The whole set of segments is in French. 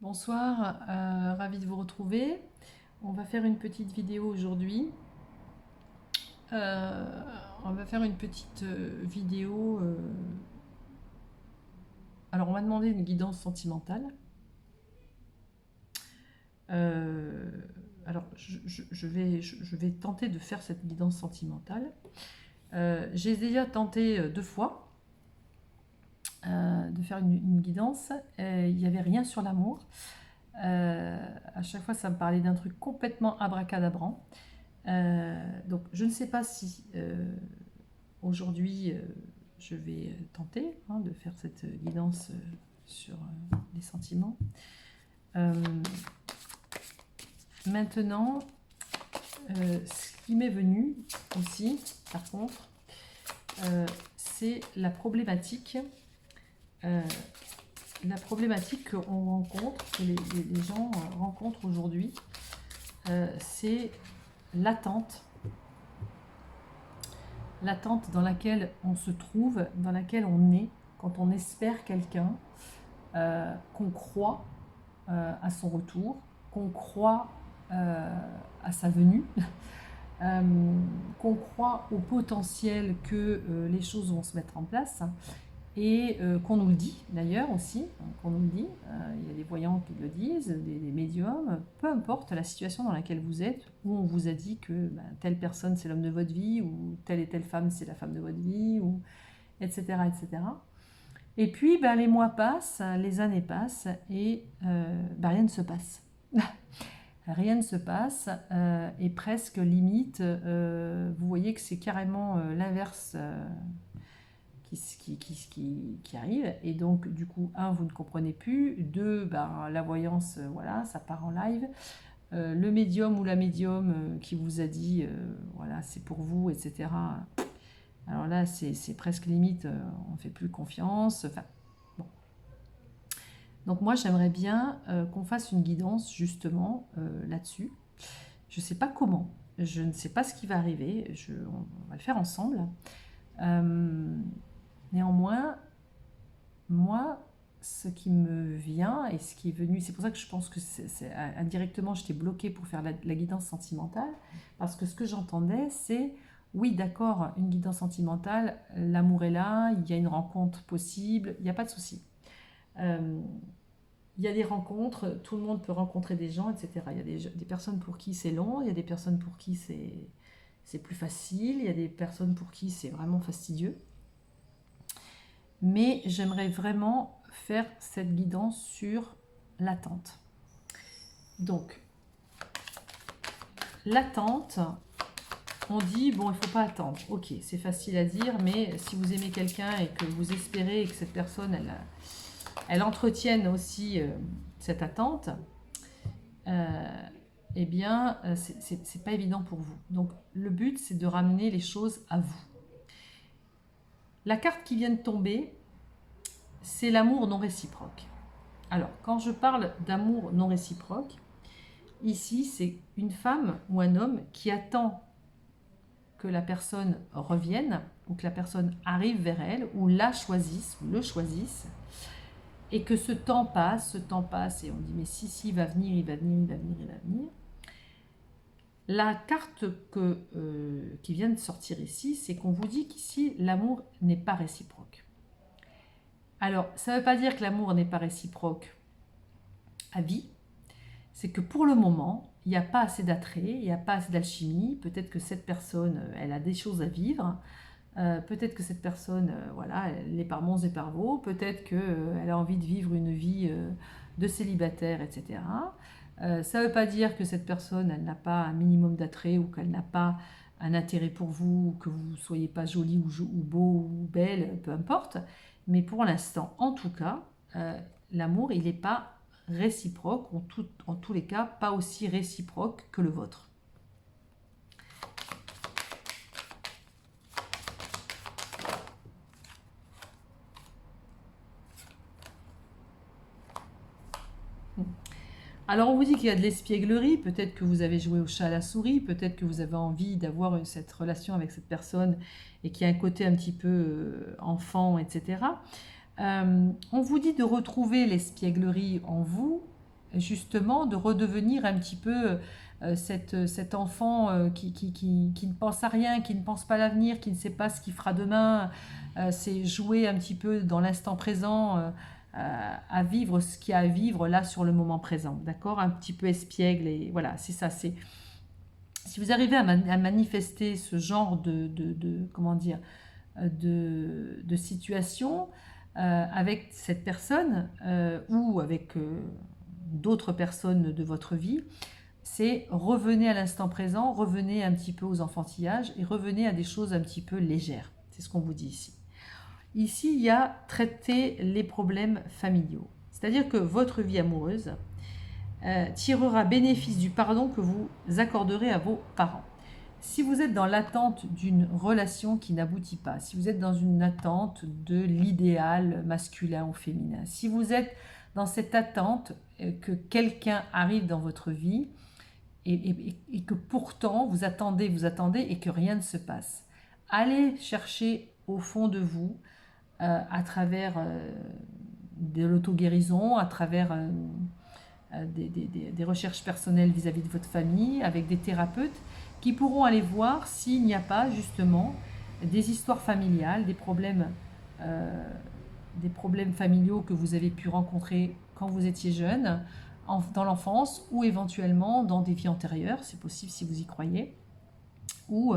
Bonsoir, ravie de vous retrouver. On va faire une petite vidéo aujourd'hui. Euh, on va faire une petite vidéo. Alors, on m'a demandé une guidance sentimentale. Euh, alors, je vais tenter de faire cette guidance sentimentale. J'ai déjà tenté 2 fois de faire une guidance. Il n'y avait rien sur l'amour. À chaque fois, ça me parlait d'un truc complètement abracadabrant. Donc je ne sais pas si aujourd'hui je vais tenter de faire cette guidance sur les sentiments. Euh, Maintenant, ce qui m'est venu aussi, par contre, c'est euh, la problématique qu'on rencontre, que les gens rencontrent aujourd'hui, c'est l'attente l'attente dans laquelle on se trouve, dans laquelle on est, quand on espère quelqu'un, qu'on croit à son retour, qu'on croit à sa venue, euh, qu'on croit au potentiel que les choses vont se mettre en place et qu'on nous le dit d'ailleurs aussi, qu'on nous le dit, il y a des voyants qui le disent, des médiums, peu importe la situation dans laquelle vous êtes, où on vous a dit que telle personne c'est l'homme de votre vie, ou telle et telle femme c'est la femme de votre vie, ou etc. etc. Et puis les mois passent, les années passent, et rien ne se passe. Rien ne se passe, et presque limite, vous voyez que c'est carrément l'inverse qui arrive, et donc du coup, un, vous ne comprenez plus, deux, la voyance, voilà, ça part en live, le médium ou la médium qui vous a dit, voilà, c'est pour vous, etc. Alors là, c'est presque limite, on ne fait plus confiance, enfin, bon. Donc moi, j'aimerais bien qu'on fasse une guidance, justement, là-dessus. Je ne sais pas comment, je ne sais pas ce qui va arriver, on va le faire ensemble. Néanmoins, moi, ce qui me vient et ce qui est venu, c'est pour ça que je pense que indirectement j'étais bloquée pour faire la guidance sentimentale, parce que ce que j'entendais, c'est oui, d'accord, une guidance sentimentale, l'amour est là, il y a une rencontre possible, il n'y a pas de souci. Euh, il y a des rencontres, tout le monde peut rencontrer des gens, etc. Il y a des personnes pour qui c'est long, il y a des personnes pour qui c'est plus facile, il y a des personnes pour qui c'est vraiment fastidieux. Mais j'aimerais vraiment faire cette guidance sur l'attente. Donc, l'attente, on dit, bon, il ne faut pas attendre. Ok, c'est facile à dire, mais si vous aimez quelqu'un et que vous espérez que cette personne, elle entretienne aussi cette attente, eh bien, c'est pas évident pour vous. Donc, le but, c'est de ramener les choses à vous. La carte qui vient de tomber, c'est l'amour non réciproque. Alors, quand je parle d'amour non réciproque, ici, c'est une femme ou un homme qui attend que la personne revienne, ou que la personne arrive vers elle, ou la choisisse, ou le choisisse, et que ce temps passe, et on dit mais si, il va venir, il va venir, il va venir, il va venir. La carte qui vient de sortir ici, c'est qu'on vous dit qu'ici, l'amour n'est pas réciproque. Alors, ça ne veut pas dire que l'amour n'est pas réciproque à vie, c'est que pour le moment, il n'y a pas assez d'attrait, il n'y a pas assez d'alchimie. Peut-être que cette personne, elle a des choses à vivre. Peut-être que cette personne, voilà, elle est par Mons et par Vaux. Peut-être qu'elle a envie de vivre une vie de célibataire, etc. Ça ne veut pas dire que cette personne, elle n'a pas un minimum d'attrait, ou qu'elle n'a pas un intérêt pour vous, ou que vous ne soyez pas jolie ou beau ou belle, peu importe. Mais pour l'instant, en tout cas, l'amour, il n'est pas réciproque, en tous les cas, pas aussi réciproque que le vôtre. Alors on vous dit qu'il y a de l'espièglerie, peut-être que vous avez joué au chat à la souris, peut-être que vous avez envie d'avoir cette relation avec cette personne et qu'il y a un côté un petit peu enfant, etc. On vous dit de retrouver l'espièglerie en vous, justement de redevenir un petit peu cet enfant qui ne pense à rien, qui ne pense pas à l'avenir, qui ne sait pas ce qu'il fera demain. C'est jouer un petit peu dans l'instant présent, à vivre ce qu'il y a à vivre là sur le moment présent, d'accord? Un petit peu espiègle, et voilà, c'est ça. C'est si vous arrivez à manifester ce genre comment dire, de situation avec cette personne ou avec d'autres personnes de votre vie, c'est revenez à l'instant présent, revenez un petit peu aux enfantillages et revenez à des choses un petit peu légères. C'est ce qu'on vous dit ici. Ici, il y a traiter les problèmes familiaux. C'est-à-dire que votre vie amoureuse tirera bénéfice du pardon que vous accorderez à vos parents. Si vous êtes dans l'attente d'une relation qui n'aboutit pas, si vous êtes dans une attente de l'idéal masculin ou féminin, si vous êtes dans cette attente que quelqu'un arrive dans votre vie et que pourtant vous attendez et que rien ne se passe, allez chercher au fond de vous, à travers de l'auto-guérison, à travers des recherches personnelles vis-à-vis de votre famille, avec des thérapeutes qui pourront aller voir s'il n'y a pas justement des histoires familiales, des problèmes familiaux que vous avez pu rencontrer quand vous étiez jeune, dans l'enfance, ou éventuellement dans des vies antérieures, c'est possible si vous y croyez, ou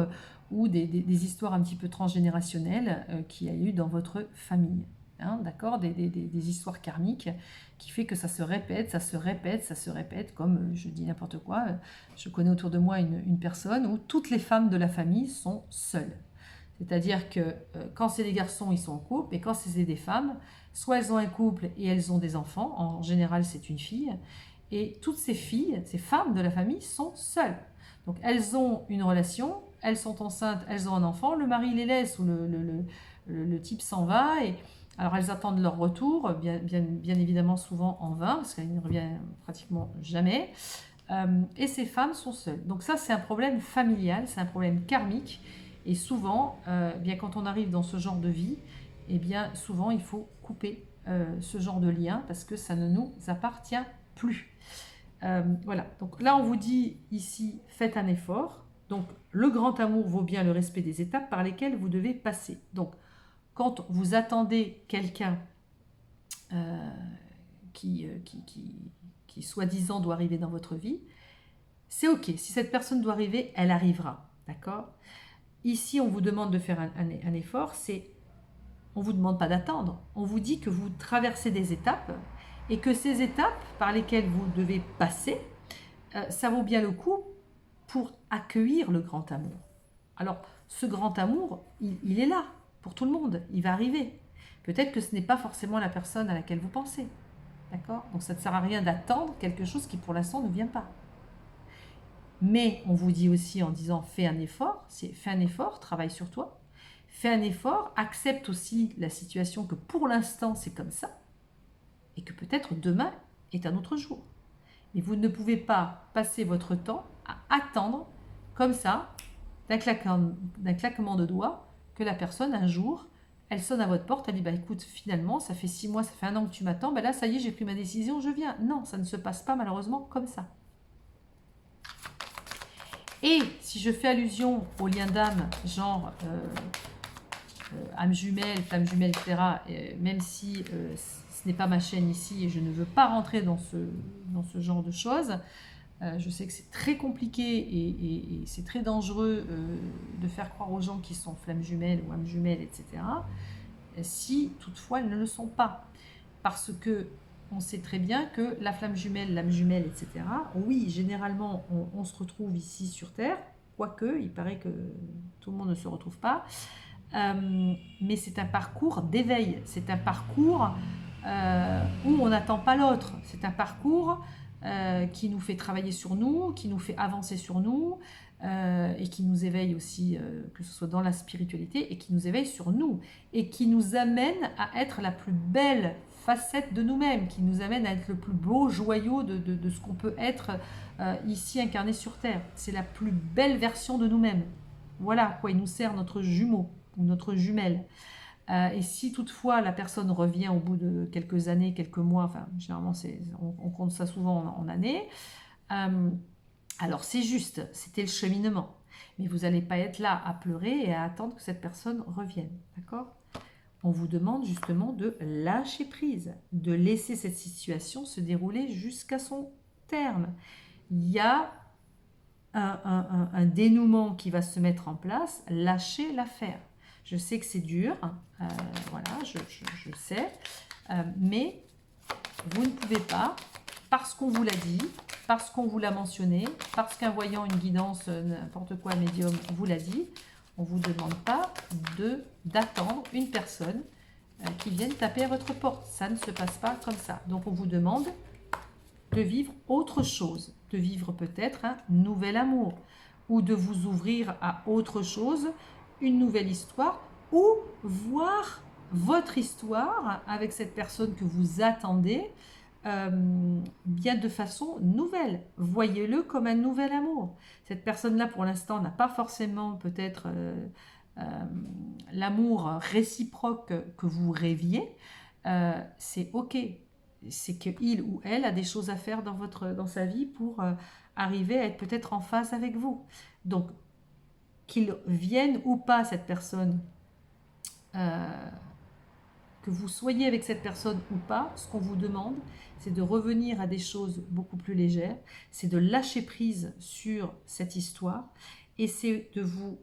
des histoires un petit peu transgénérationnelles qu'il y a eu dans votre famille. Hein, d'accord, des histoires karmiques qui fait que ça se répète, comme je dis n'importe quoi. Je connais autour de moi une personne où toutes les femmes de la famille sont seules. C'est-à-dire que quand c'est des garçons, ils sont en couple, et quand c'est des femmes, soit elles ont un couple et elles ont des enfants, en général c'est une fille, et toutes ces filles, ces femmes de la famille sont seules. Donc elles ont une relation, elles sont enceintes, elles ont un enfant, le mari les laisse ou le type s'en va, et alors elles attendent leur retour, bien évidemment souvent en vain, parce qu'elle ne revient pratiquement jamais, et ces femmes sont seules. Donc ça c'est un problème familial, c'est un problème karmique, et souvent, bien quand on arrive dans ce genre de vie, eh bien souvent il faut couper ce genre de lien, parce que ça ne nous appartient plus. Voilà, donc là on vous dit ici, faites un effort. Donc le grand amour vaut bien le respect des étapes par lesquelles vous devez passer. Donc quand vous attendez quelqu'un qui soi-disant doit arriver dans votre vie, c'est ok. Si cette personne doit arriver, elle arrivera. D'accord? Ici, on vous demande de faire un effort, on ne vous demande pas d'attendre. On vous dit que vous traversez des étapes et que ces étapes par lesquelles vous devez passer, ça vaut bien le coup pour accueillir le grand amour. Alors, ce grand amour, il est là pour tout le monde, il va arriver. Peut-être que ce n'est pas forcément la personne à laquelle vous pensez. D'accord? Donc ça ne sert à rien d'attendre quelque chose qui pour l'instant ne vient pas. Mais on vous dit aussi en disant fais un effort, fais un effort, travaille sur toi, fais un effort, accepte aussi la situation que pour l'instant c'est comme ça, et que peut-être demain est un autre jour. Mais vous ne pouvez pas passer votre temps à attendre comme ça, d'un claquement de doigts, que la personne un jour, elle sonne à votre porte, elle dit bah écoute, finalement ça fait 6 mois, ça fait 1 an que tu m'attends, bah là ça y est, j'ai pris ma décision, je viens. Non, ça ne se passe pas malheureusement comme ça. Et si je fais allusion aux liens d'âme, genre âme jumelle, flamme jumelle, etc., même si ce n'est pas ma chaîne ici et je ne veux pas rentrer dans ce genre de choses, je sais que c'est très compliqué et c'est très dangereux de faire croire aux gens qu'ils sont flammes jumelles ou âmes jumelles, etc., si toutefois elles ne le sont pas. Parce que on sait très bien que la flamme jumelle, l'âme jumelle, etc., oui, généralement, on se retrouve ici sur Terre, quoique, il paraît que tout le monde ne se retrouve pas, mais c'est un parcours d'éveil, c'est un parcours où on n'attend pas l'autre, c'est un parcours qui nous fait travailler sur nous, qui nous fait avancer sur nous, et qui nous éveille aussi, que ce soit dans la spiritualité, et qui nous éveille sur nous, et qui nous amène à être la plus belle facette de nous-mêmes, qui nous amène à être le plus beau joyau de ce qu'on peut être ici incarné sur Terre. C'est la plus belle version de nous-mêmes. Voilà à quoi il nous sert notre jumeau ou notre jumelle. Et si toutefois la personne revient au bout de quelques années, quelques mois, enfin généralement on compte ça souvent en années, alors c'est juste, c'était le cheminement. Mais vous n'allez pas être là à pleurer et à attendre que cette personne revienne, d'accord? On vous demande justement de lâcher prise, de laisser cette situation se dérouler jusqu'à son terme. Il y a un dénouement qui va se mettre en place, lâchez l'affaire. Je sais que c'est dur, voilà, je sais, mais vous ne pouvez pas, parce qu'on vous l'a dit, parce qu'on vous l'a mentionné, parce qu'un voyant, une guidance, n'importe quoi, médium, vous l'a dit, on ne vous demande pas d'attendre une personne qui vienne taper à votre porte. Ça ne se passe pas comme ça. Donc on vous demande de vivre autre chose, de vivre peut-être un nouvel amour, ou de vous ouvrir à autre chose, une nouvelle histoire, ou voir votre histoire avec cette personne que vous attendez, bien de façon nouvelle. Voyez-le comme un nouvel amour. Cette personne-là, pour l'instant, n'a pas forcément peut-être l'amour réciproque que vous rêviez. C'est ok. C'est qu'il ou elle a des choses à faire dans sa vie pour arriver à être peut-être en phase avec vous. Donc, qu'il vienne ou pas cette personne, que vous soyez avec cette personne ou pas, ce qu'on vous demande, c'est de revenir à des choses beaucoup plus légères, c'est de lâcher prise sur cette histoire, et c'est de vous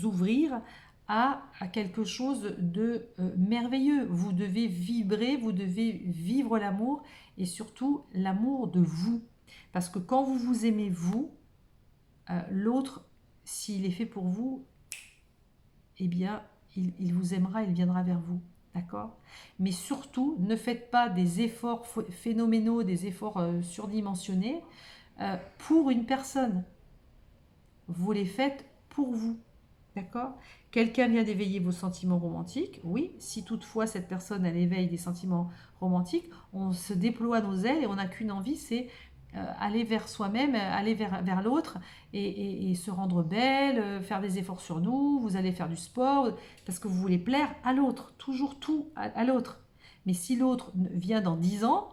ouvrir à quelque chose de merveilleux. Vous devez vibrer, vous devez vivre l'amour, et surtout l'amour de vous. Parce que quand vous vous aimez vous, l'autre, s'il est fait pour vous, eh bien, il vous aimera, il viendra vers vous. D'accord? Mais surtout, ne faites pas des efforts phénoménaux, des efforts surdimensionnés pour une personne. Vous les faites pour vous. D'accord? Quelqu'un vient d'éveiller vos sentiments romantiques. Oui, si toutefois cette personne, elle éveille des sentiments romantiques, on se déploie nos ailes et on n'a qu'une envie, c'est aller vers soi-même, aller vers l'autre et se rendre belle, faire des efforts sur nous, vous allez faire du sport, parce que vous voulez plaire à l'autre, toujours tout à l'autre. Mais si l'autre vient dans 10 ans,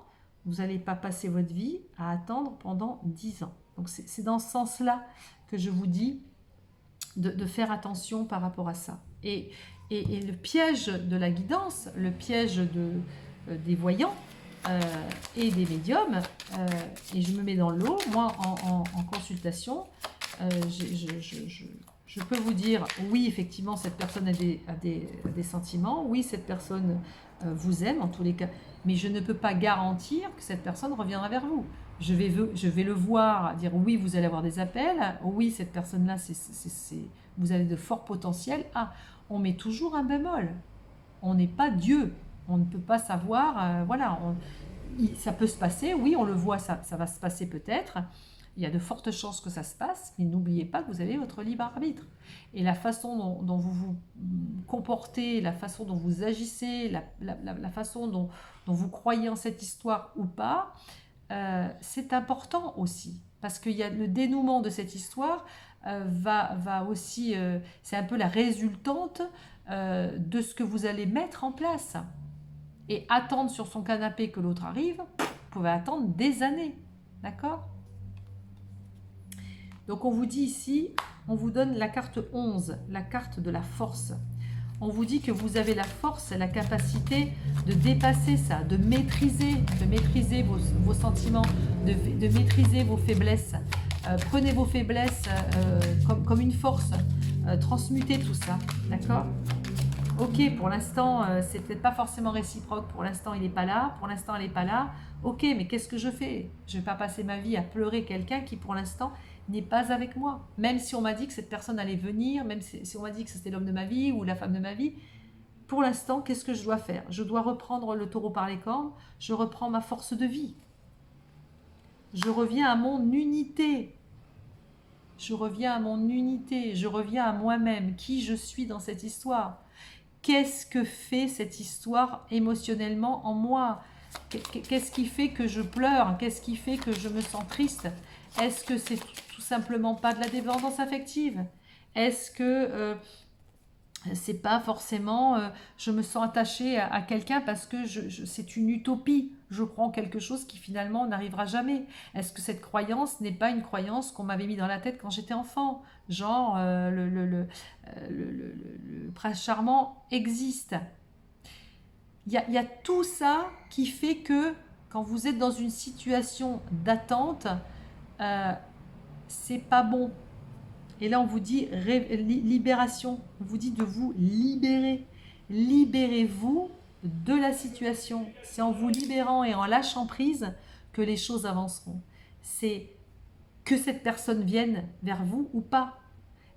vous n'allez pas passer votre vie à attendre pendant 10 ans. Donc c'est dans ce sens-là que je vous dis de faire attention par rapport à ça. Et le piège de la guidance, le piège des voyants et des médiums, et je me mets dans l'eau, moi en consultation, je peux vous dire, oui, effectivement, cette personne a des sentiments, oui, cette personne vous aime en tous les cas, mais je ne peux pas garantir que cette personne reviendra vers vous. Je vais le voir, dire oui, vous allez avoir des appels, oui, cette personne-là, vous avez de forts potentiels. Ah, on met toujours un bémol. On n'est pas Dieu. On ne peut pas savoir, voilà, ça peut se passer, oui, on le voit, ça va se passer peut-être. Il y a de fortes chances que ça se passe, mais n'oubliez pas que vous avez votre libre arbitre. Et la façon dont vous vous comportez, la façon dont vous agissez, la façon dont vous croyez en cette histoire ou pas, c'est important aussi, parce qu'il y a le dénouement de cette histoire va aussi, c'est un peu la résultante de ce que vous allez mettre en place. Et attendre sur son canapé que l'autre arrive, vous pouvez attendre des années, d'accord? Donc on vous dit ici, on vous donne la carte 11, la carte de la force. On vous dit que vous avez la force, la capacité de dépasser ça, de maîtriser vos sentiments, de maîtriser vos faiblesses. Prenez vos faiblesses comme une force, transmutez tout ça, d'accord? Ok, pour l'instant, c'est peut-être pas forcément réciproque, pour l'instant il n'est pas là, pour l'instant elle n'est pas là. Ok, mais qu'est-ce que je fais? Je ne vais pas passer ma vie à pleurer quelqu'un qui pour l'instant n'est pas avec moi. Même si on m'a dit que cette personne allait venir, même si on m'a dit que c'était l'homme de ma vie ou la femme de ma vie, pour l'instant, qu'est-ce que je dois faire? Je dois reprendre le taureau par les cornes, je reprends ma force de vie. Je reviens à mon unité. Je reviens à mon unité, je reviens à moi-même, qui je suis dans cette histoire. Qu'est-ce que fait cette histoire émotionnellement en moi? Qu'est-ce qui fait que je pleure? Qu'est-ce qui fait que je me sens triste? Est-ce que c'est tout simplement pas de la dépendance affective? Est-ce que C'est pas forcément je me sens attachée à quelqu'un parce que c'est une utopie. Je crois en quelque chose qui finalement n'arrivera jamais. Est-ce que cette croyance n'est pas une croyance qu'on m'avait mis dans la tête quand j'étais enfant? Genre, le prince charmant existe. Il y a tout ça qui fait que quand vous êtes dans une situation d'attente, euh, c'est pas bon. Et là, on vous dit libération. On vous dit de vous libérer. Libérez-vous de la situation. C'est en vous libérant et en lâchant prise que les choses avanceront. C'est que cette personne vienne vers vous ou pas.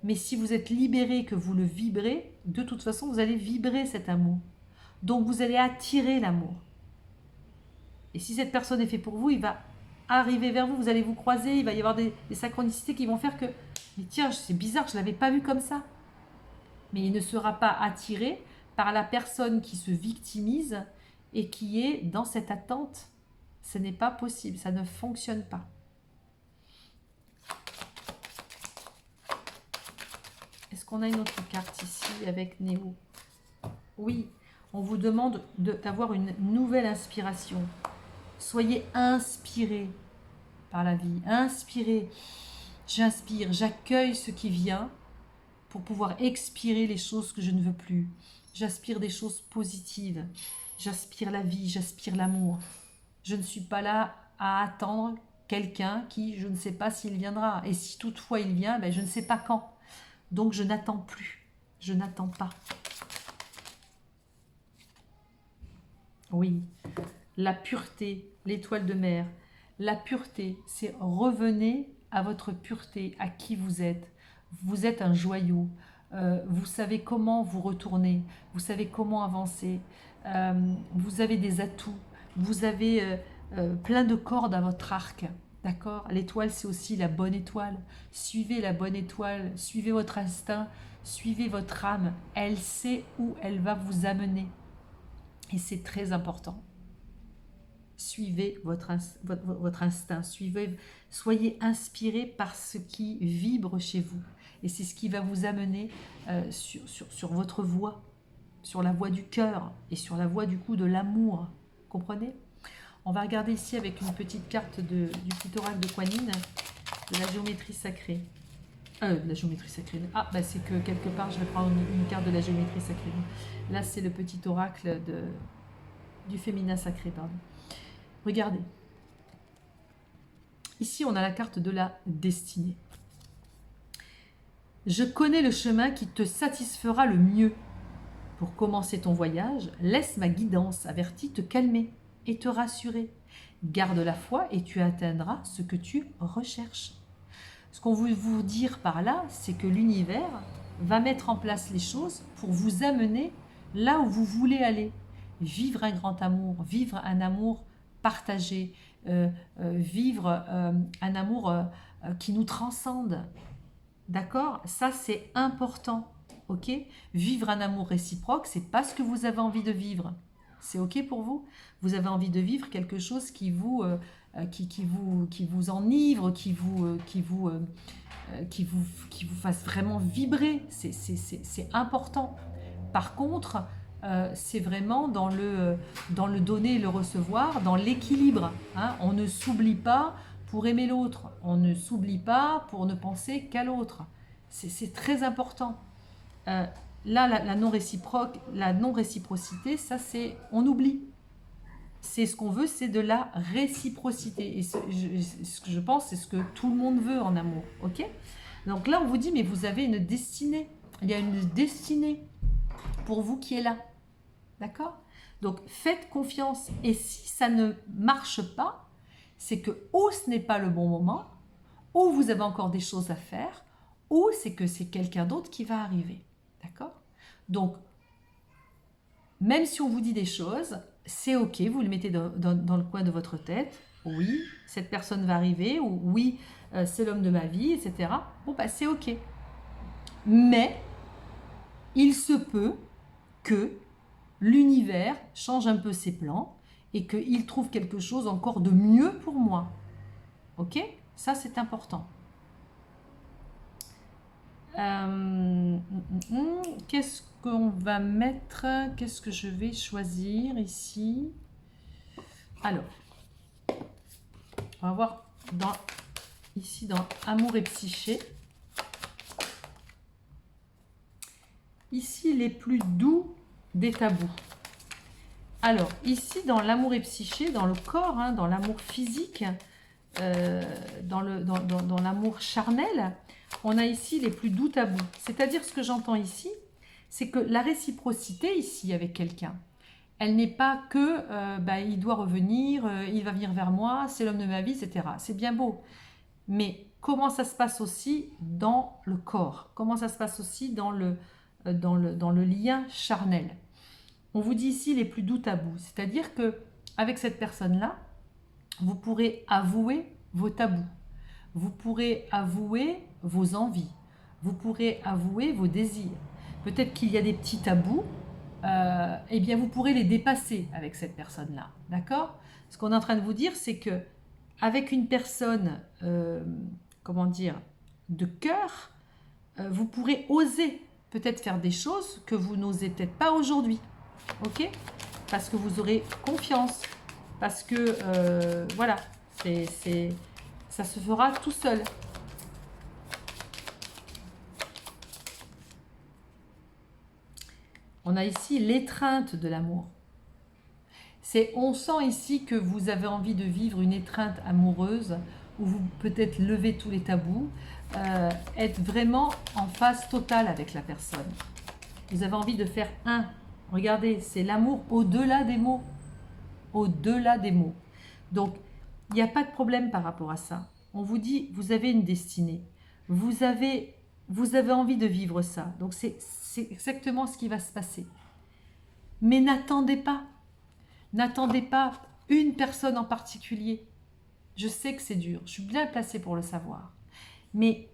Mais si vous êtes libéré, que vous le vibrez, de toute façon, vous allez vibrer cet amour. Donc, vous allez attirer l'amour. Et si cette personne est faite pour vous, il va arriver vers vous, vous allez vous croiser, il va y avoir des synchronicités qui vont faire que, mais tiens, c'est bizarre, je ne l'avais pas vu comme ça. Mais il ne sera pas attiré par la personne qui se victimise et qui est dans cette attente. Ce n'est pas possible, ça ne fonctionne pas. Est-ce qu'on a une autre carte ici avec Néo? Oui, on vous demande d'avoir une nouvelle inspiration. Soyez inspiré par la vie. Inspirez. J'inspire, j'accueille ce qui vient pour pouvoir expirer les choses que je ne veux plus. J'aspire des choses positives. J'aspire la vie, j'aspire l'amour. Je ne suis pas là à attendre quelqu'un qui, je ne sais pas s'il viendra. Et si toutefois il vient, ben je ne sais pas quand. Donc je n'attends plus. Je n'attends pas. Oui, la pureté, l'étoile de mer. La pureté, c'est revenez à votre pureté, à qui vous êtes. Vous êtes un joyau. Vous savez comment vous retourner. Vous savez comment avancer. Vous avez des atouts. Vous avez plein de cordes à votre arc. D'accord? L'étoile, c'est aussi la bonne étoile. Suivez la bonne étoile. Suivez votre instinct. Suivez votre âme. Elle sait où elle va vous amener. Et c'est très important. Suivez votre instinct, soyez inspiré par ce qui vibre chez vous. Et c'est ce qui va vous amener sur votre voie, sur la voie du cœur et sur la voie du coup de l'amour. Comprenez? On va regarder ici avec une petite carte du petit oracle de Kuan Yin, de la géométrie sacrée. De la géométrie sacrée. Ah, bah c'est que quelque part je vais prendre une carte de la géométrie sacrée. Là, c'est le petit oracle du féminin sacré, pardon. Regardez. Ici, on a la carte de la destinée. Je connais le chemin qui te satisfera le mieux. Pour commencer ton voyage, laisse ma guidance avertie te calmer et te rassurer. Garde la foi et tu atteindras ce que tu recherches. Ce qu'on veut vous dire par là, c'est que l'univers va mettre en place les choses pour vous amener là où vous voulez aller. Vivre un grand amour, vivre un amour partagé, vivre un amour qui nous transcende. D'accord? Ça, c'est important. Ok? Vivre un amour réciproque, c'est pas ce que vous avez envie de vivre. C'est ok pour vous? Vous avez envie de vivre quelque chose qui vous enivre, qui vous fasse vraiment vibrer. C'est important. Par contre, c'est vraiment dans le donner et le recevoir, dans l'équilibre. Hein. On ne s'oublie pas pour aimer l'autre. On ne s'oublie pas pour ne penser qu'à l'autre. C'est très important. Là, la non-réciprocité, ça c'est, on oublie. C'est ce qu'on veut, c'est de la réciprocité. Et ce que je pense, c'est ce que tout le monde veut en amour. Ok? Donc là, on vous dit, mais vous avez une destinée. Il y a une destinée pour vous qui est là. D'accord? Donc faites confiance. Et si ça ne marche pas, c'est que ou ce n'est pas le bon moment, ou vous avez encore des choses à faire, ou c'est que c'est quelqu'un d'autre qui va arriver. D'accord? Donc, même si on vous dit des choses, c'est ok, vous le mettez dans le coin de votre tête. Oui, cette personne va arriver, ou oui, c'est l'homme de ma vie, etc. Bon, bah c'est ok. Mais, il se peut que l'univers change un peu ses plans et qu'il trouve quelque chose encore de mieux pour moi. Ok? Ça, c'est important. Qu'est-ce qu'on va mettre? Qu'est-ce que je vais choisir ici? Alors, on va voir ici dans Amour et Psyché. Ici, les plus doux des tabous. Alors, ici, dans l'amour et psyché, dans le corps, hein, dans l'amour physique, dans l'amour charnel, on a ici les plus doux tabous. C'est-à-dire, ce que j'entends ici, c'est que la réciprocité ici avec quelqu'un, elle n'est pas que il doit revenir, il va venir vers moi, c'est l'homme de ma vie, etc. C'est bien beau. Mais comment ça se passe aussi dans le corps? Comment ça se passe aussi dans le lien charnel? On vous dit ici les plus doux tabous. C'est-à-dire que avec cette personne-là, vous pourrez avouer vos tabous. Vous pourrez avouer vos envies. Vous pourrez avouer vos désirs. Peut-être qu'il y a des petits tabous. Eh bien, vous pourrez les dépasser avec cette personne-là. D'accord? Ce qu'on est en train de vous dire, c'est que avec une personne, comment dire, de cœur, vous pourrez oser peut-être faire des choses que vous n'osez peut-être pas aujourd'hui. Ok? Parce que vous aurez confiance. Parce que, voilà, ça se fera tout seul. On a ici l'étreinte de l'amour. On sent ici que vous avez envie de vivre une étreinte amoureuse où vous peut-être levez tous les tabous, être vraiment en phase totale avec la personne. Vous avez envie de faire un. Regardez, c'est l'amour au-delà des mots. Au-delà des mots. Donc, il n'y a pas de problème par rapport à ça. On vous dit, vous avez une destinée. Vous avez envie de vivre ça. Donc, c'est exactement ce qui va se passer. Mais n'attendez pas. N'attendez pas une personne en particulier. Je sais que c'est dur. Je suis bien placée pour le savoir. Mais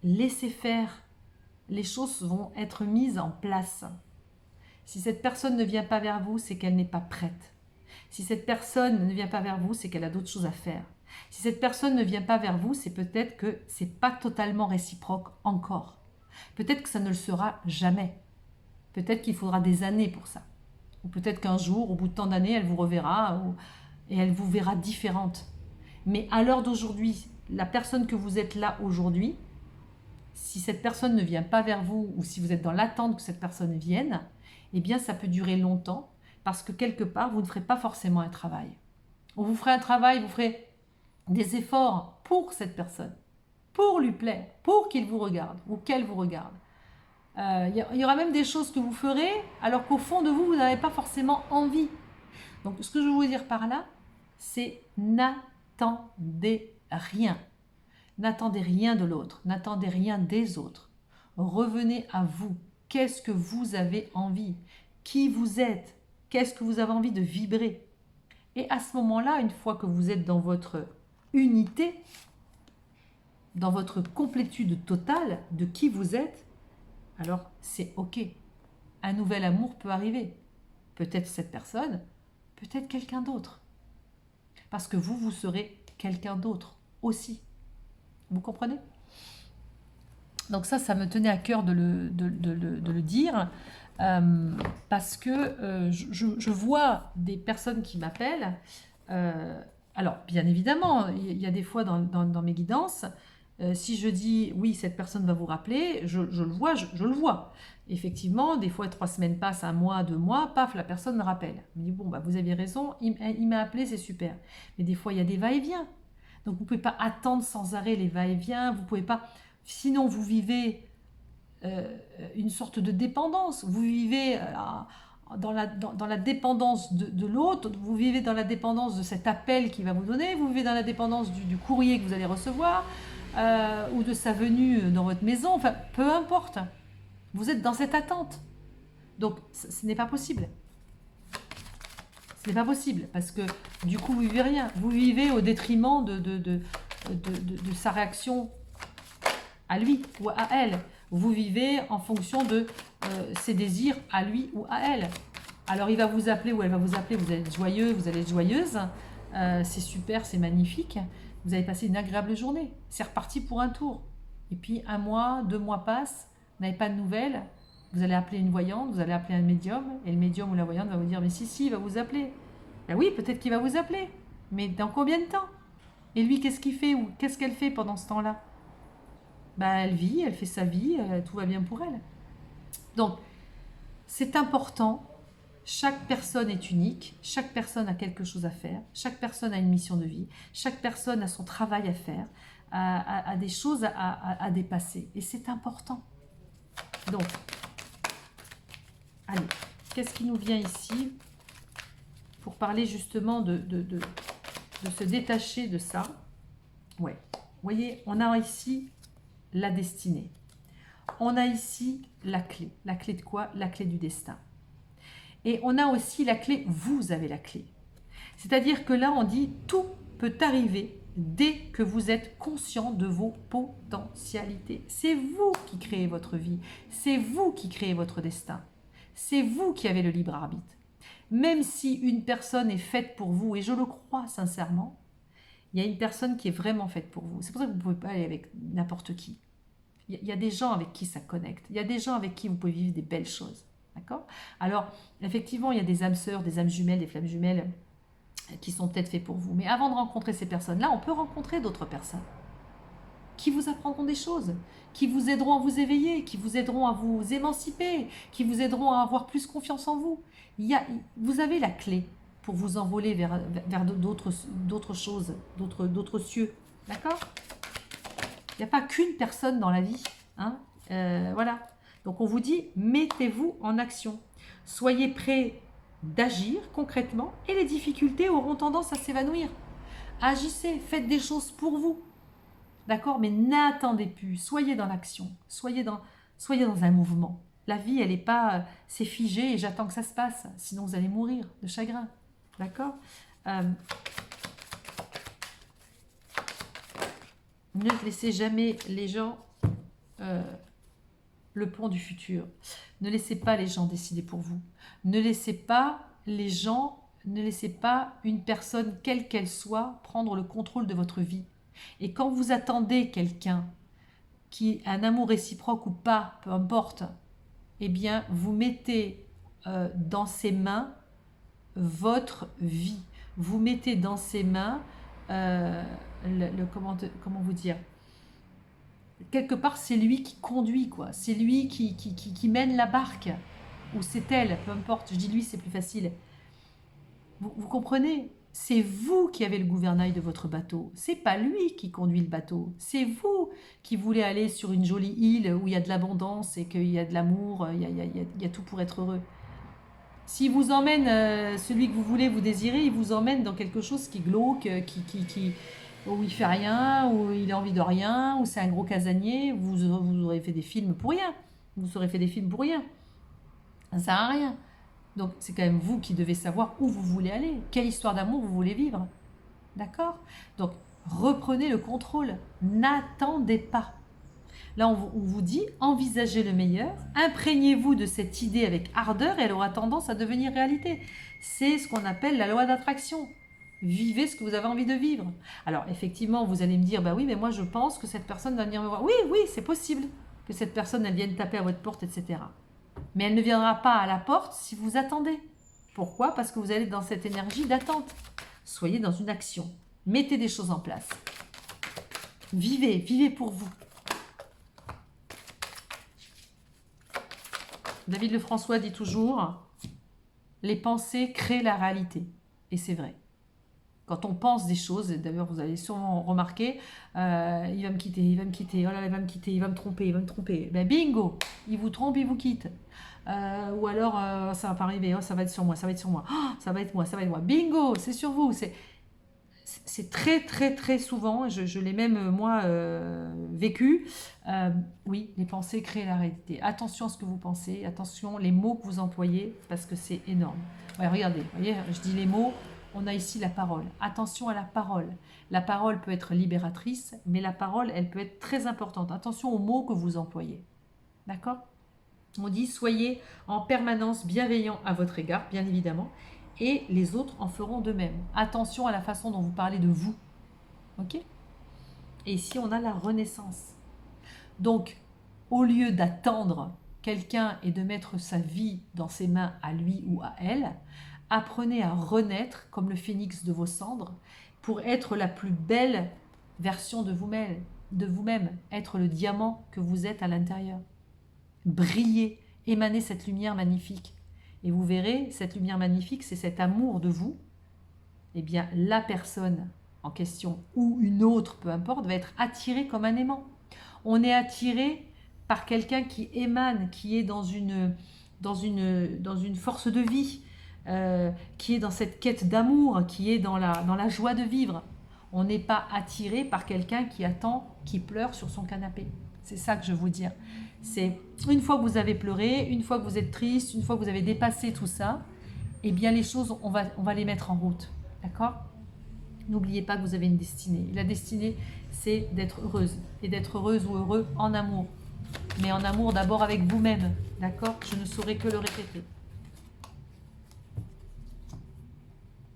laissez faire. Les choses vont être mises en place. Si cette personne ne vient pas vers vous, c'est qu'elle n'est pas prête. Si cette personne ne vient pas vers vous, c'est qu'elle a d'autres choses à faire. Si cette personne ne vient pas vers vous, c'est peut-être que ce n'est pas totalement réciproque encore. Peut-être que ça ne le sera jamais. Peut-être qu'il faudra des années pour ça. Ou peut-être qu'un jour, au bout de tant d'années, elle vous reverra et elle vous verra différente. Mais à l'heure d'aujourd'hui, la personne que vous êtes là aujourd'hui, si cette personne ne vient pas vers vous ou si vous êtes dans l'attente que cette personne vienne, eh bien ça peut durer longtemps parce que quelque part, vous ne ferez pas forcément un travail. On vous ferez un travail, vous ferez des efforts pour cette personne, pour lui plaire, pour qu'il vous regarde ou qu'elle vous regarde. Il y aura même des choses que vous ferez alors qu'au fond de vous, vous n'avez pas forcément envie. Donc ce que je veux vous dire par là, c'est n'attendez rien. N'attendez rien de l'autre, n'attendez rien des autres. Revenez à vous. Qu'est-ce que vous avez envie? Qui vous êtes? Qu'est-ce que vous avez envie de vibrer? Et à ce moment-là, une fois que vous êtes dans votre unité, dans votre complétude totale de qui vous êtes, alors c'est ok. Un nouvel amour peut arriver. Peut-être cette personne, peut-être quelqu'un d'autre. Parce que vous serez quelqu'un d'autre aussi. Vous comprenez? Donc ça me tenait à cœur de le dire, parce que je vois des personnes qui m'appellent. Alors, bien évidemment, il y a des fois dans mes guidances, si je dis oui, cette personne va vous rappeler, je le vois, je le vois. Effectivement, des fois 3 semaines passent, 1 mois, 2 mois, paf, la personne me rappelle. Je me dis bon, vous aviez raison, il m'a appelé, c'est super. Mais des fois, il y a des va-et-vient. Donc vous ne pouvez pas attendre sans arrêt les va-et-vient, vous pouvez pas. Sinon, vous vivez une sorte de dépendance. Vous vivez dans la dépendance de l'autre, vous vivez dans la dépendance de cet appel qu'il va vous donner, vous vivez dans la dépendance du courrier que vous allez recevoir, ou de sa venue dans votre maison, enfin, peu importe. Vous êtes dans cette attente. Donc, ce n'est pas possible. Ce n'est pas possible, parce que du coup, vous vivez rien. Vous vivez au détriment de sa réaction à lui ou à elle. Vous vivez en fonction de ses désirs à lui ou à elle. Alors, il va vous appeler ou elle va vous appeler, vous allez être joyeux, vous allez être joyeuse. C'est super, c'est magnifique. Vous avez passé une agréable journée. C'est reparti pour un tour. Et puis 1 mois, 2 mois passent, vous n'avez pas de nouvelles, vous allez appeler une voyante, vous allez appeler un médium, et le médium ou la voyante va vous dire, mais si, il va vous appeler. Ben oui, peut-être qu'il va vous appeler, mais dans combien de temps? Et lui, qu'est-ce qu'il fait ou qu'est-ce qu'elle fait pendant ce temps-là? Ben, elle vit, elle fait sa vie, tout va bien pour elle. Donc, c'est important. Chaque personne est unique, chaque personne a quelque chose à faire, chaque personne a une mission de vie, chaque personne a son travail à faire, a des choses à dépasser. Et c'est important. Donc, allez, qu'est-ce qui nous vient ici pour parler justement de se détacher de ça? Ouais, vous voyez, on a ici la destinée. On a ici la clé. La clé de quoi? La clé du destin. Et on a aussi la clé, vous avez la clé. C'est-à-dire que là, on dit tout peut arriver dès que vous êtes conscient de vos potentialités. C'est vous qui créez votre vie. C'est vous qui créez votre destin. C'est vous qui avez le libre arbitre. Même si une personne est faite pour vous, et je le crois sincèrement, il y a une personne qui est vraiment faite pour vous. C'est pour ça que vous ne pouvez pas aller avec n'importe qui. Il y a des gens avec qui ça connecte. Il y a des gens avec qui vous pouvez vivre des belles choses. D'accord? Alors, effectivement, il y a des âmes sœurs, des âmes jumelles, des flammes jumelles qui sont peut-être faits pour vous. Mais avant de rencontrer ces personnes-là, on peut rencontrer d'autres personnes qui vous apprendront des choses, qui vous aideront à vous éveiller, qui vous aideront à vous émanciper, qui vous aideront à avoir plus confiance en vous. Vous avez la clé pour vous envoler vers d'autres choses, d'autres cieux. D'accord? Il n'y a pas qu'une personne dans la vie. Hein, voilà. Donc on vous dit, mettez-vous en action. Soyez prêts d'agir concrètement et les difficultés auront tendance à s'évanouir. Agissez, faites des choses pour vous. D'accord? Mais n'attendez plus. Soyez dans l'action. Soyez dans un mouvement. La vie, elle n'est pas, c'est figé et j'attends que ça se passe. Sinon, vous allez mourir de chagrin. D'accord? Ne laissez jamais les gens... le pont du futur. Ne laissez pas les gens décider pour vous. Ne laissez pas les gens, ne laissez pas une personne, quelle qu'elle soit, prendre le contrôle de votre vie. Et quand vous attendez quelqu'un qui a un amour réciproque ou pas, peu importe, eh bien, vous mettez dans ses mains votre vie. Vous mettez dans ses mains, comment vous dire, quelque part, c'est lui qui conduit, quoi. C'est lui qui mène la barque. Ou c'est elle, peu importe. Je dis lui, c'est plus facile. Vous comprenez? C'est vous qui avez le gouvernail de votre bateau. C'est pas lui qui conduit le bateau. C'est vous qui voulez aller sur une jolie île où il y a de l'abondance et qu'il y a de l'amour, il y a tout pour être heureux. S'il vous emmène, celui que vous voulez, vous désirez, il vous emmène dans quelque chose qui glauque, où il fait rien, où il a envie de rien, où c'est un gros casanier, vous aurez fait des films pour rien. Vous aurez fait des films pour rien. Ça sert à rien. Donc c'est quand même vous qui devez savoir où vous voulez aller, quelle histoire d'amour vous voulez vivre. D'accord? Donc reprenez le contrôle. N'attendez pas. Là, on vous dit, envisagez le meilleur, imprégnez-vous de cette idée avec ardeur et elle aura tendance à devenir réalité. C'est ce qu'on appelle la loi d'attraction. Vivez ce que vous avez envie de vivre. Alors, effectivement, vous allez me dire, bah oui, mais moi, je pense que cette personne va venir me voir. Oui, oui, c'est possible que cette personne, elle vienne taper à votre porte, etc. Mais elle ne viendra pas à la porte si vous attendez. Pourquoi? Parce que vous allez dans cette énergie d'attente. Soyez dans une action. Mettez des choses en place. Vivez pour vous. David Lefrançois dit toujours, les pensées créent la réalité. Et c'est vrai. Quand on pense des choses, et d'ailleurs vous allez sûrement remarquer, il va me quitter, oh là là, il va me quitter, il va me tromper. Ben bingo, il vous trompe, il vous quitte. Ou alors, ça va pas arriver, oh, ça va être sur moi, oh, ça va être moi. Bingo, c'est sur vous. C'est très très très souvent, je l'ai même moi vécu, oui, les pensées créent la réalité. Attention à ce que vous pensez, attention les mots que vous employez, parce que c'est énorme. Ouais, regardez, voyez, je dis les mots, on a ici la parole. Attention à la parole. La parole peut être libératrice, mais la parole, elle peut être très importante. Attention aux mots que vous employez. D'accord? On dit, soyez en permanence bienveillant à votre égard, bien évidemment, et les autres en feront de même. Attention à la façon dont vous parlez de vous. Ok? Et ici, on a la renaissance. Donc, au lieu d'attendre quelqu'un et de mettre sa vie dans ses mains à lui ou à elle, apprenez à renaître comme le phénix de vos cendres pour être la plus belle version de vous-même, être le diamant que vous êtes à l'intérieur. Brillez, émanez cette lumière magnifique. Et vous verrez, cette lumière magnifique, c'est cet amour de vous. Eh bien, la personne en question ou une autre, peu importe, va être attirée comme un aimant. On est attiré par quelqu'un qui émane, qui est dans une force de vie, qui est dans cette quête d'amour, qui est dans la joie de vivre. On n'est pas attiré par quelqu'un qui attend, qui pleure sur son canapé. C'est ça que je veux vous dire. C'est une fois que vous avez pleuré, une fois que vous êtes triste, une fois que vous avez dépassé tout ça, eh bien les choses, on va les mettre en route. D'accord ? N'oubliez pas que vous avez une destinée. La destinée, c'est d'être heureuse. Et d'être heureuse ou heureux en amour. Mais en amour d'abord avec vous-même. D'accord ? Je ne saurais que le répéter.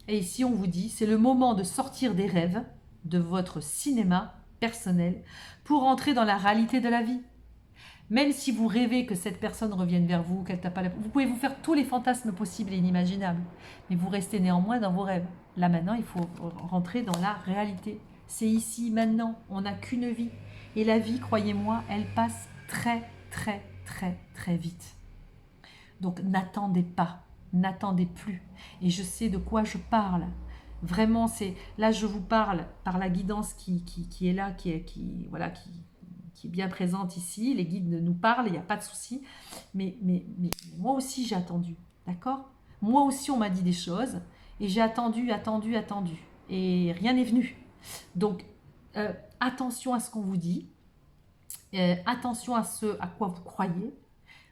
Et ici, on vous dit, c'est le moment de sortir des rêves, de votre cinéma personnel, pour entrer dans la réalité de la vie. Même si vous rêvez que cette personne revienne vers vous, qu'elle tape pas vous pouvez vous faire tous les fantasmes possibles et inimaginables. Mais vous restez néanmoins dans vos rêves. Là maintenant, il faut rentrer dans la réalité. C'est ici, maintenant. On n'a qu'une vie. Et la vie, croyez-moi, elle passe très, très, très, très vite. Donc n'attendez pas. N'attendez plus. Et je sais de quoi je parle. Vraiment, là je vous parle par la guidance qui est là, qui est bien présente ici. Les guides nous parlent, il n'y a pas de souci. Mais moi aussi j'ai attendu, d'accord ? Moi aussi on m'a dit des choses et j'ai attendu. Et rien n'est venu. Donc attention à ce qu'on vous dit. Attention à ce à quoi vous croyez.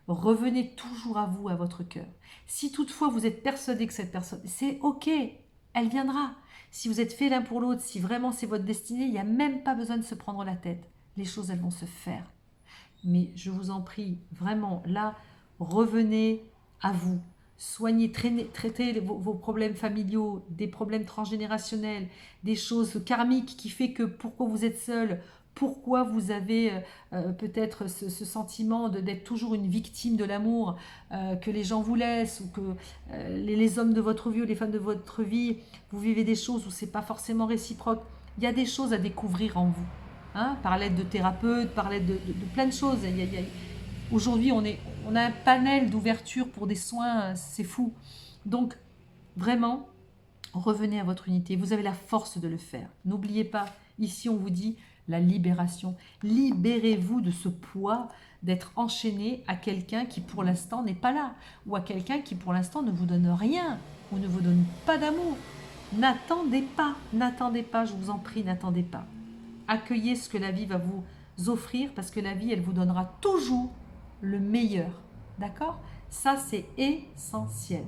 Revenez toujours à vous, à votre cœur. Si toutefois vous êtes persuadé que cette personne, c'est ok, elle viendra. Si vous êtes fait l'un pour l'autre, si vraiment c'est votre destinée, il n'y a même pas besoin de se prendre la tête. Les choses, elles vont se faire. Mais je vous en prie, vraiment, là, revenez à vous. Soignez, traitez vos problèmes familiaux, des problèmes transgénérationnels, des choses karmiques qui fait que pourquoi vous êtes seul, pourquoi vous avez peut-être ce sentiment d'être toujours une victime de l'amour, que les gens vous laissent, ou que les hommes de votre vie ou les femmes de votre vie, vous vivez des choses où c'est pas forcément réciproque. Il y a des choses à découvrir en vous, hein, par l'aide de thérapeutes, par l'aide de plein de choses. Aujourd'hui, on a un panel d'ouverture pour des soins, c'est fou. Donc, vraiment, revenez à votre unité. Vous avez la force de le faire. N'oubliez pas, ici on vous dit la libération. Libérez-vous de ce poids d'être enchaîné à quelqu'un qui pour l'instant n'est pas là, ou à quelqu'un qui pour l'instant ne vous donne rien, ou ne vous donne pas d'amour. N'attendez pas, je vous en prie, n'attendez pas. Accueillez ce que la vie va vous offrir, parce que la vie, elle vous donnera toujours le meilleur. D'accord ? Ça, c'est essentiel.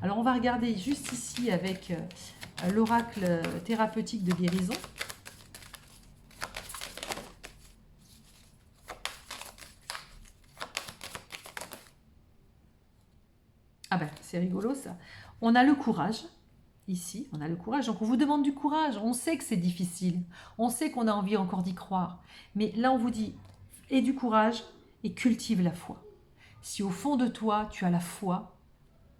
Alors, on va regarder juste ici avec l'oracle thérapeutique de guérison. Ah ben, c'est rigolo ça. On a le courage. Ici, on a le courage. Donc, on vous demande du courage. On sait que c'est difficile. On sait qu'on a envie encore d'y croire. Mais là, on vous dit, aie du courage et cultive la foi. Si au fond de toi, tu as la foi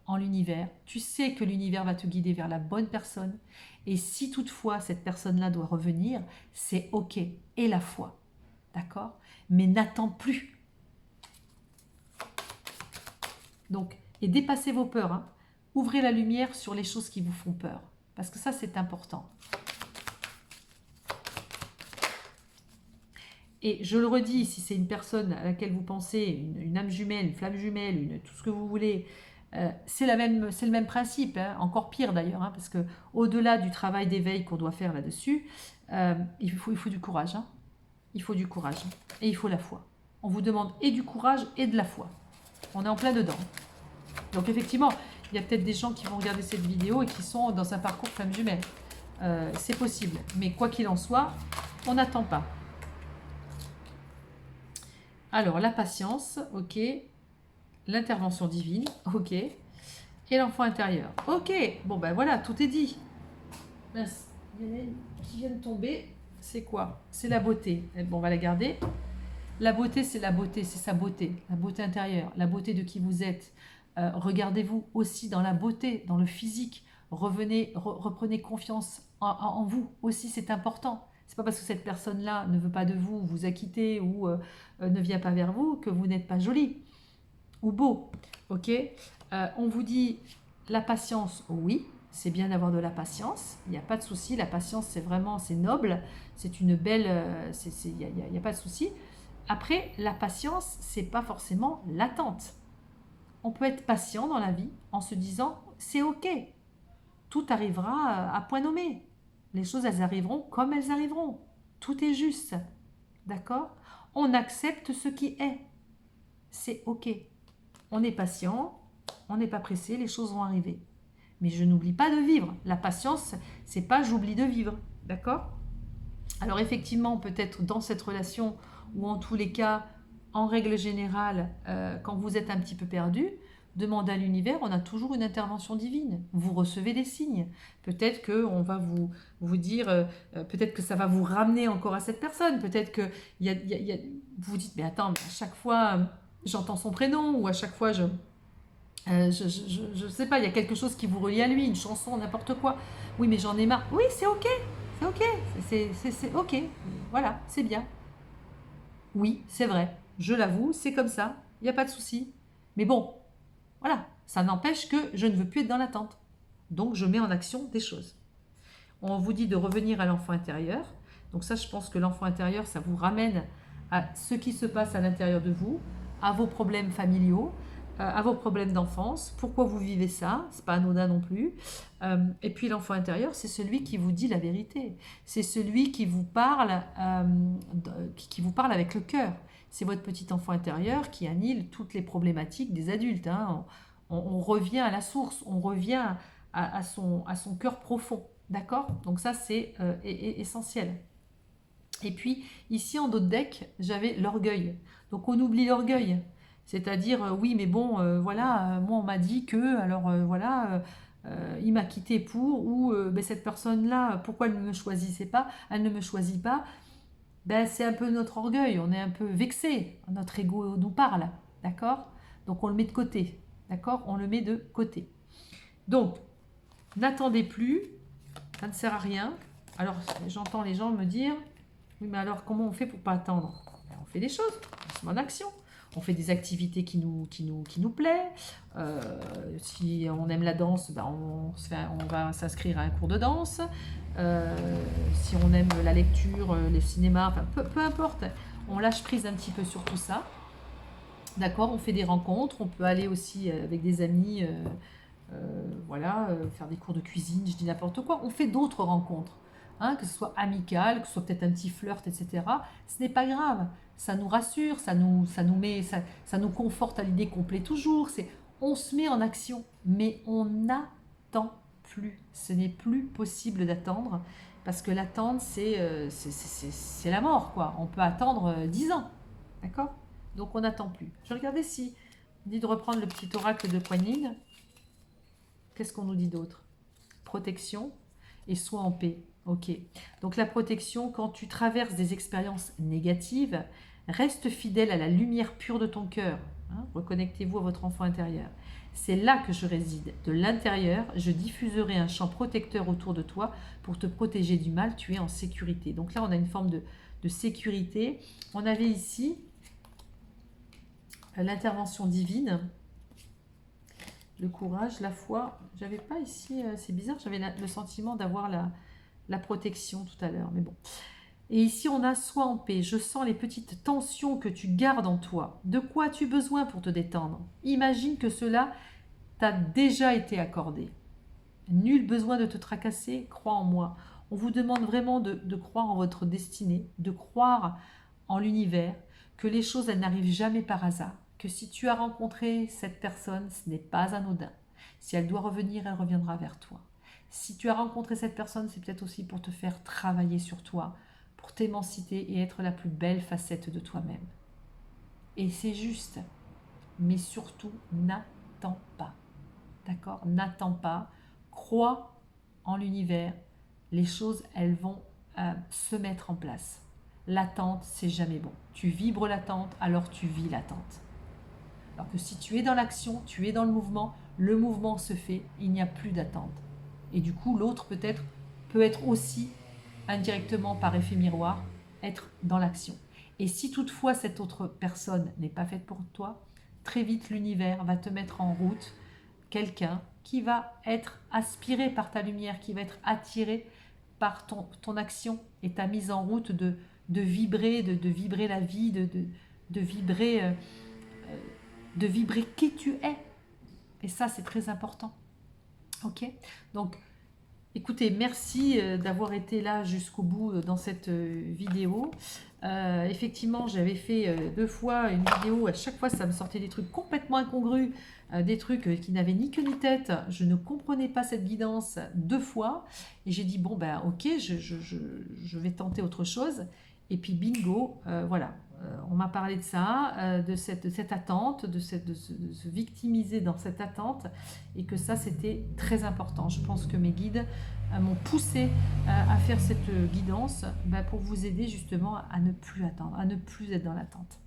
en l'univers, tu sais que l'univers va te guider vers la bonne personne. Et si toutefois, cette personne-là doit revenir, c'est OK. Et la foi. D'accord ? Mais n'attends plus. Donc, et dépassez vos peurs, hein. Ouvrez la lumière sur les choses qui vous font peur. Parce que ça, c'est important. Et je le redis, si c'est une personne à laquelle vous pensez, une âme jumelle, une flamme jumelle, tout ce que vous voulez, c'est le même principe, hein, encore pire d'ailleurs, hein, parce qu'au-delà du travail d'éveil qu'on doit faire là-dessus, il faut du courage. Hein. Il faut du courage. Et il faut la foi. On vous demande et du courage et de la foi. On est en plein dedans. Donc effectivement, il y a peut-être des gens qui vont regarder cette vidéo et qui sont dans un parcours flamme jumelle. C'est possible. Mais quoi qu'il en soit, on n'attend pas. Alors, la patience, ok. L'intervention divine, ok. Et l'enfant intérieur, ok. Bon, ben voilà, tout est dit. Mince, il y en a une qui vient de tomber. C'est quoi? C'est la beauté. Bon, on va la garder. La beauté, c'est la beauté, c'est sa beauté, la beauté intérieure, la beauté de qui vous êtes. Regardez-vous aussi dans la beauté, dans le physique. Reprenez confiance en vous aussi, c'est important. C'est pas parce que cette personne-là ne veut pas de vous, vous a quitté ou ne vient pas vers vous que vous n'êtes pas jolie ou beau. Ok. On vous dit la patience, oui, c'est bien d'avoir de la patience. Il n'y a pas de souci. La patience, c'est vraiment, c'est noble. C'est une belle, il n'y a pas de souci. Après, la patience, c'est pas forcément l'attente. On peut être patient dans la vie en se disant c'est ok, tout arrivera à point nommé. Les choses, elles arriveront comme elles arriveront. Tout est juste, d'accord? On accepte ce qui est. C'est ok. On est patient, on n'est pas pressé, les choses vont arriver. Mais je n'oublie pas de vivre. La patience, c'est pas j'oublie de vivre, d'accord? Alors effectivement, peut-être dans cette relation, ou en tous les cas, en règle générale, quand vous êtes un petit peu perdu, demandez à l'univers, on a toujours une intervention divine. Vous recevez des signes. Peut-être qu'on va vous dire, peut-être que ça va vous ramener encore à cette personne. Peut-être que vous vous dites, mais attends, mais à chaque fois, j'entends son prénom, ou à chaque fois, je sais pas, il y a quelque chose qui vous relie à lui, une chanson, n'importe quoi. Oui, mais j'en ai marre. Oui, c'est ok, c'est ok, c'est ok, voilà, c'est bien. Oui, c'est vrai, je l'avoue, c'est comme ça, il n'y a pas de souci. Mais bon, voilà, ça n'empêche que je ne veux plus être dans l'attente. Donc je mets en action des choses. On vous dit de revenir à l'enfant intérieur. Donc ça, je pense que l'enfant intérieur, ça vous ramène à ce qui se passe à l'intérieur de vous, à vos problèmes familiaux, à vos problèmes d'enfance, pourquoi vous vivez ça, c'est pas anodin non plus. Et puis l'enfant intérieur, c'est celui qui vous dit la vérité, c'est celui qui vous parle, qui vous parle avec le cœur. C'est votre petit enfant intérieur qui annule toutes les problématiques des adultes. Hein. On revient à la source, on revient à son cœur profond. D'accord? Donc ça, c'est essentiel. Et puis, ici, en dos de deck, j'avais l'orgueil. Donc, on oublie l'orgueil. C'est-à-dire, oui, mais bon, voilà, moi, on m'a dit que, alors voilà, il m'a quitté pour, ou ben, cette personne-là, pourquoi elle ne me choisissait pas, elle ne me choisit pas. Ben, c'est un peu notre orgueil, on est un peu vexé, notre ego nous parle, d'accord? Donc, on le met de côté, d'accord? On le met de côté. Donc, n'attendez plus, ça ne sert à rien. Alors, j'entends les gens me dire, oui, mais alors comment on fait pour pas attendre? Ben, on fait des choses, on se met en action. On fait des activités qui nous plaît. Si on aime la danse, ben on va s'inscrire à un cours de danse. Si on aime la lecture, les cinémas, enfin, peu importe, on lâche prise un petit peu sur tout ça. D'accord, on fait des rencontres, on peut aller aussi avec des amis, voilà, faire des cours de cuisine, je dis n'importe quoi. On fait d'autres rencontres, hein, que ce soit amicales, que ce soit peut-être un petit flirt, etc. Ce n'est pas grave, ça nous rassure, ça nous conforte à l'idée qu'on plaît toujours. On se met en action, mais on n'attend plus. Ce n'est plus possible d'attendre, parce que l'attente, c'est la mort, quoi. On peut attendre 10 ans, d'accord? Donc on n'attend plus. Je vais regarder si on dit de reprendre le petit oracle de Kuan-Yin. Qu'est-ce qu'on nous dit d'autre? Protection et sois en paix. Ok. Donc la protection, quand tu traverses des expériences négatives, reste fidèle à la lumière pure de ton cœur. Hein. Reconnectez-vous à votre enfant intérieur. C'est là que je réside. De l'intérieur, je diffuserai un champ protecteur autour de toi pour te protéger du mal. Tu es en sécurité. Donc là, on a une forme de sécurité. On avait ici l'intervention divine, le courage, la foi. J'avais pas ici, c'est bizarre, j'avais le sentiment d'avoir la protection tout à l'heure, mais bon. Et ici, on a sois en paix. Je sens les petites tensions que tu gardes en toi. De quoi as-tu besoin pour te détendre? Imagine que cela t'a déjà été accordé. Nul besoin de te tracasser, crois en moi. On vous demande vraiment de croire en votre destinée, de croire en l'univers, que les choses, elles n'arrivent jamais par hasard, que si tu as rencontré cette personne, ce n'est pas anodin. Si elle doit revenir, elle reviendra vers toi. Si tu as rencontré cette personne, c'est peut-être aussi pour te faire travailler sur toi, pour t'émanciper et être la plus belle facette de toi-même. Et c'est juste, mais surtout, n'attends pas. D'accord? N'attends pas, crois en l'univers, les choses, elles vont se mettre en place. L'attente, c'est jamais bon. Tu vibres l'attente, alors tu vis l'attente. Alors que si tu es dans l'action, tu es dans le mouvement se fait, il n'y a plus d'attente. Et du coup, l'autre peut-être peut être aussi, indirectement par effet miroir, être dans l'action. Et si toutefois cette autre personne n'est pas faite pour toi, très vite l'univers va te mettre en route quelqu'un qui va être aspiré par ta lumière, qui va être attiré par ton action et ta mise en route de vibrer, de vibrer la vie, de vibrer, de vibrer qui tu es. Et ça, c'est très important. Ok? Donc, écoutez, merci d'avoir été là jusqu'au bout dans cette vidéo. Effectivement, j'avais fait 2 fois une vidéo, à chaque fois ça me sortait des trucs complètement incongrus, des trucs qui n'avaient ni queue ni tête. Je ne comprenais pas cette guidance 2 fois. Et j'ai dit, bon ben ok, je vais tenter autre chose. Et puis bingo, voilà. On m'a parlé de ça, de cette attente, de se victimiser dans cette attente, et que ça c'était très important. Je pense que mes guides m'ont poussé à faire cette guidance pour vous aider justement à ne plus attendre, à ne plus être dans l'attente.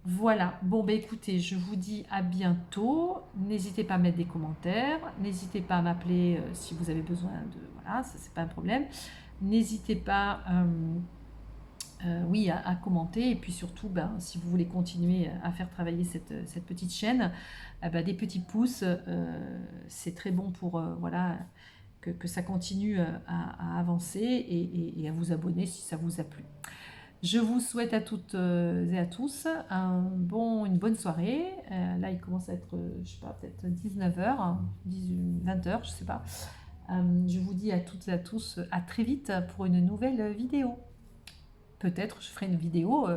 Voilà, bon écoutez, je vous dis à bientôt. N'hésitez pas à mettre des commentaires, n'hésitez pas à m'appeler si vous avez besoin de... Voilà, ça c'est pas un problème. N'hésitez pas... oui, à commenter, et puis surtout, si vous voulez continuer à faire travailler cette petite chaîne, des petits pouces, c'est très bon pour voilà, que ça continue à avancer, et à vous abonner si ça vous a plu. Je vous souhaite à toutes et à tous une bonne soirée. Là, il commence à être, je sais pas, peut-être 19h, 20h, je sais pas. Je vous dis à toutes et à tous à très vite pour une nouvelle vidéo. Peut-être je ferai une vidéo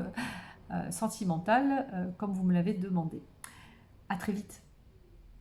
sentimentale comme vous me l'avez demandé. À très vite.